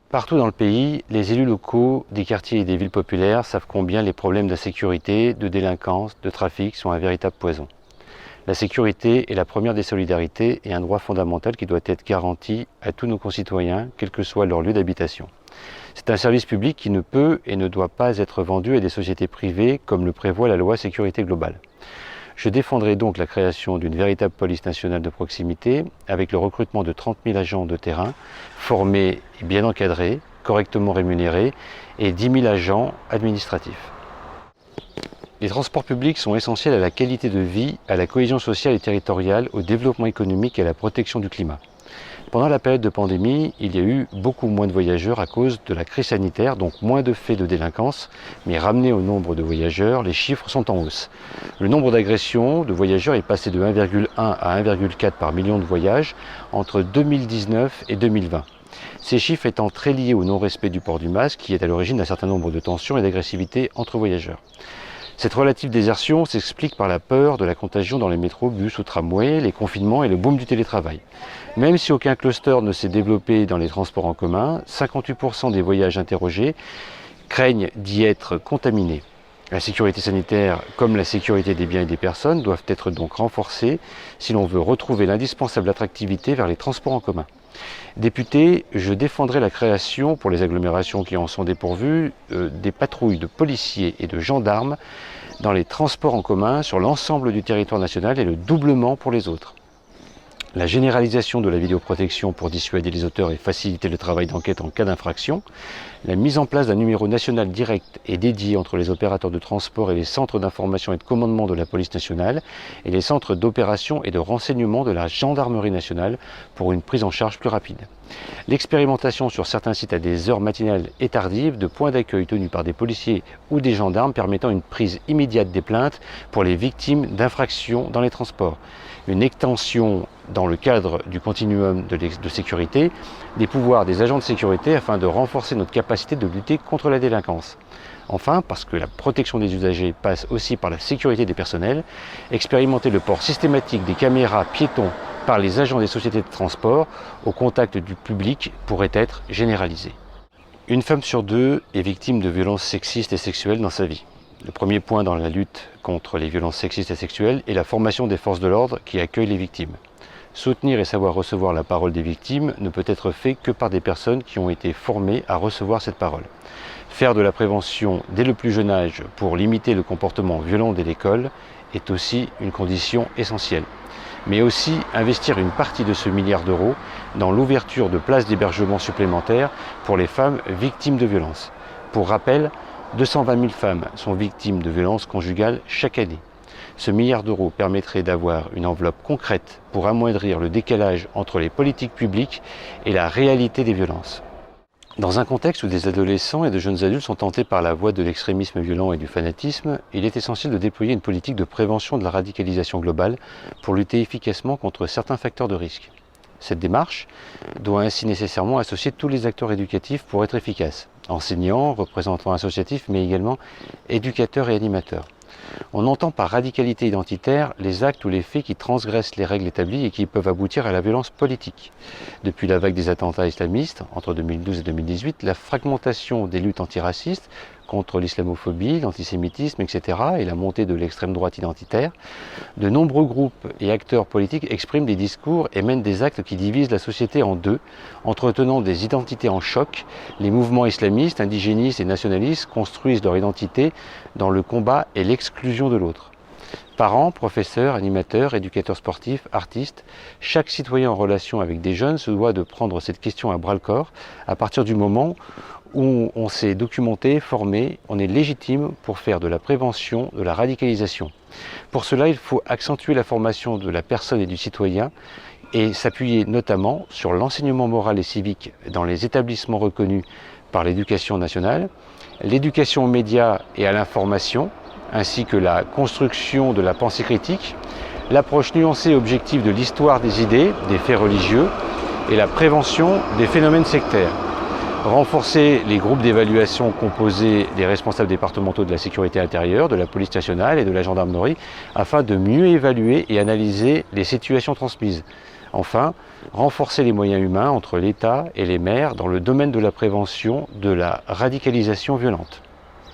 Partout dans le pays, les élus locaux des quartiers et des villes populaires savent combien les problèmes d'insécurité, de délinquance, de trafic sont un véritable poison. La sécurité est la première des solidarités et un droit fondamental qui doit être garanti à tous nos concitoyens, quel que soit leur lieu d'habitation. C'est un service public qui ne peut et ne doit pas être vendu à des sociétés privées comme le prévoit la loi Sécurité globale. Je défendrai donc la création d'une véritable police nationale de proximité avec le recrutement de 30 000 agents de terrain formés et bien encadrés, correctement rémunérés et 10 000 agents administratifs. Les transports publics sont essentiels à la qualité de vie, à la cohésion sociale et territoriale, au développement économique et à la protection du climat. Pendant la période de pandémie, il y a eu beaucoup moins de voyageurs à cause de la crise sanitaire, donc moins de faits de délinquance, mais ramené au nombre de voyageurs, les chiffres sont en hausse. Le nombre d'agressions de voyageurs est passé de 1,1 à 1,4 par million de voyages entre 2019 et 2020. Ces chiffres étant très liés au non-respect du port du masque, qui est à l'origine d'un certain nombre de tensions et d'agressivité entre voyageurs. Cette relative désertion s'explique par la peur de la contagion dans les métros, bus ou tramways, les confinements et le boom du télétravail. Même si aucun cluster ne s'est développé dans les transports en commun, 58% des voyages interrogés craignent d'y être contaminés. La sécurité sanitaire, comme la sécurité des biens et des personnes, doivent être donc renforcées si l'on veut retrouver l'indispensable attractivité vers les transports en commun. Député, je défendrai la création, pour les agglomérations qui en sont dépourvues, des patrouilles de policiers et de gendarmes dans les transports en commun sur l'ensemble du territoire national et le doublement pour les autres. La généralisation de la vidéoprotection pour dissuader les auteurs et faciliter le travail d'enquête en cas d'infraction, la mise en place d'un numéro national direct et dédié entre les opérateurs de transport et les centres d'information et de commandement de la police nationale et les centres d'opération et de renseignement de la gendarmerie nationale pour une prise en charge plus rapide. L'expérimentation sur certains sites à des heures matinales et tardives de points d'accueil tenus par des policiers ou des gendarmes permettant une prise immédiate des plaintes pour les victimes d'infractions dans les transports. Une extension dans le cadre du continuum de sécurité des pouvoirs des agents de sécurité afin de renforcer notre capacité de lutter contre la délinquance. Enfin, parce que la protection des usagers passe aussi par la sécurité des personnels, expérimenter le port systématique des caméras piétons par les agents des sociétés de transport au contact du public pourrait être généralisé. Une femme sur deux est victime de violences sexistes et sexuelles dans sa vie. Le premier point dans la lutte contre les violences sexistes et sexuelles est la formation des forces de l'ordre qui accueillent les victimes. Soutenir et savoir recevoir la parole des victimes ne peut être fait que par des personnes qui ont été formées à recevoir cette parole. Faire de la prévention dès le plus jeune âge pour limiter le comportement violent dès l'école est aussi une condition essentielle. Mais aussi investir une partie de ce milliard d'euros dans l'ouverture de places d'hébergement supplémentaires pour les femmes victimes de violences. Pour rappel, 220 000 femmes sont victimes de violences conjugales chaque année. Ce milliard d'euros permettrait d'avoir une enveloppe concrète pour amoindrir le décalage entre les politiques publiques et la réalité des violences. Dans un contexte où des adolescents et de jeunes adultes sont tentés par la voie de l'extrémisme violent et du fanatisme, il est essentiel de déployer une politique de prévention de la radicalisation globale pour lutter efficacement contre certains facteurs de risque. Cette démarche doit ainsi nécessairement associer tous les acteurs éducatifs pour être efficace. Enseignants, représentants associatifs, mais également éducateurs et animateurs. On entend par radicalité identitaire les actes ou les faits qui transgressent les règles établies et qui peuvent aboutir à la violence politique. Depuis la vague des attentats islamistes, entre 2012 et 2018, la fragmentation des luttes antiracistes contre l'islamophobie, l'antisémitisme, etc. et la montée de l'extrême droite identitaire, de nombreux groupes et acteurs politiques expriment des discours et mènent des actes qui divisent la société en deux, entretenant des identités en choc. Les mouvements islamistes, indigénistes et nationalistes construisent leur identité dans le combat et l'exclusion de l'autre. Parents, professeurs, animateurs, éducateurs sportifs, artistes, chaque citoyen en relation avec des jeunes se doit de prendre cette question à bras-le-corps à partir du moment où on s'est documenté, formé, on est légitime pour faire de la prévention, de la radicalisation. Pour cela, il faut accentuer la formation de la personne et du citoyen et s'appuyer notamment sur l'enseignement moral et civique dans les établissements reconnus par l'éducation nationale, l'éducation aux médias et à l'information, ainsi que la construction de la pensée critique, l'approche nuancée et objective de l'histoire des idées, des faits religieux et la prévention des phénomènes sectaires. renforcer les groupes d'évaluation composés des responsables départementaux de la sécurité intérieure, de la police nationale et de la gendarmerie, afin de mieux évaluer et analyser les situations transmises. Enfin, renforcer les moyens humains entre l'État et les maires dans le domaine de la prévention de la radicalisation violente.